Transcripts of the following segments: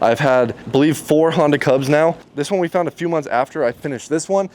I've had, I believe, 4 Honda Cubs now. This one we found a few months after I finished this one,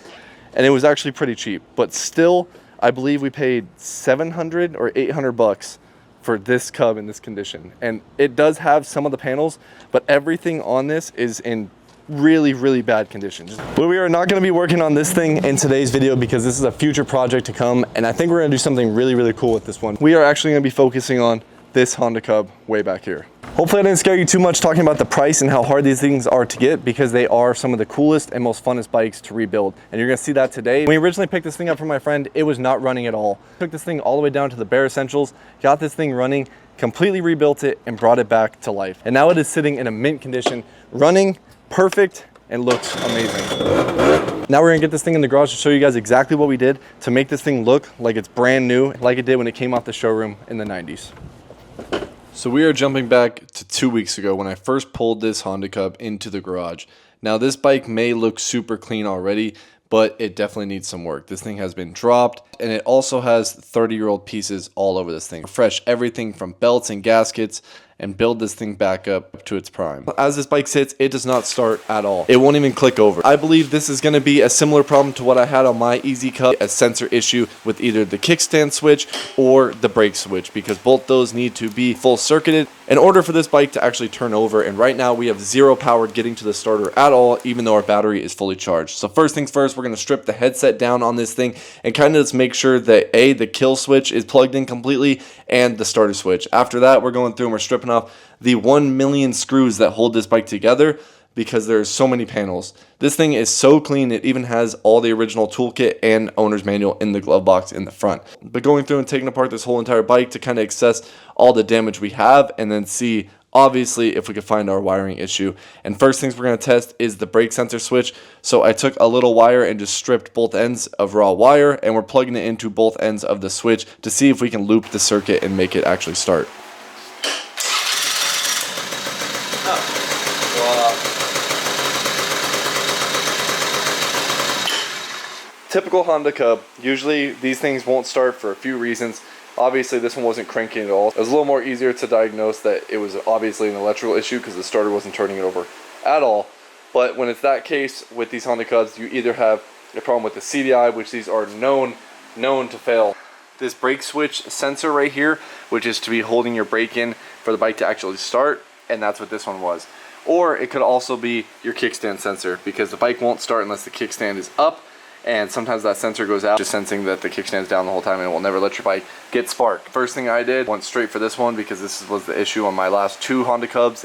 and it was actually pretty cheap. But still, I believe we paid 700 or 800 bucks for this Cub in this condition. And it does have some of the panels, but everything on this is in really bad condition. But we are not going to be working on this thing in today's video because this is a future project to come, and I think we're going to do something really cool with this one. We are actually going to be focusing on this Honda Cub way back here. Hopefully I didn't scare you too much talking about the price and how hard these things are to get, because they are some of the coolest and most funnest bikes to rebuild. And you're gonna see that today. When we originally picked this thing up from my friend, it was not running at all. Took this thing all the way down to the bare essentials, got this thing running, completely rebuilt it, and brought it back to life. And now it is sitting in a mint condition, running perfect, and looks amazing. Now we're gonna get this thing in the garage to show you guys exactly what we did to make this thing look like it's brand new, like it did when it came off the showroom in the 90s. So we are jumping back to 2 weeks ago when I first pulled this Honda Cub into the garage. Now this bike may look super clean already, but it definitely needs some work. This thing has been dropped, and it also has 30-year-old pieces all over this thing. Refresh everything from belts and gaskets and build this thing back up to its prime. As this bike sits, it does not start at all. It won't even click over. I believe this is going to be a similar problem to what I had on my Easy Cub, a sensor issue with either the kickstand switch or the brake switch, because both those need to be full circuited in order for this bike to actually turn over. And right now we have zero power getting to the starter at all, even though our battery is fully charged. So first things first, we're going to strip the headset down on this thing and kind of just make sure that the kill switch is plugged in completely and the starter switch. After that, we're going through and we're stripping off the 1 million screws that hold this bike together, because there's so many panels. This thing is so clean, it even has all the original toolkit and owner's manual in the glove box in the front. But going through and taking apart this whole entire bike to kind of assess all the damage we have, and then see obviously if we could find our wiring issue. And first things we're going to test is the brake sensor switch. So I took a little wire and just stripped both ends of raw wire, and we're plugging it into both ends of the switch to see if we can loop the circuit and make it actually start. Typical Honda Cub, usually these things won't start for a few reasons. Obviously this one wasn't cranking at all. It was a little more easier to diagnose that it was obviously an electrical issue because the starter wasn't turning it over at all. But when it's that case with these Honda Cubs, you either have a problem with the CDI, which these are known to fail. This brake switch sensor right here, which is to be holding your brake in for the bike to actually start, and that's what this one was. Or it could also be your kickstand sensor, because the bike won't start unless the kickstand is up. And sometimes that sensor goes out, just sensing that the kickstand's down the whole time, and it will never let your bike get spark. First thing I did, went straight for this one because this was the issue on my last 2 Honda Cubs,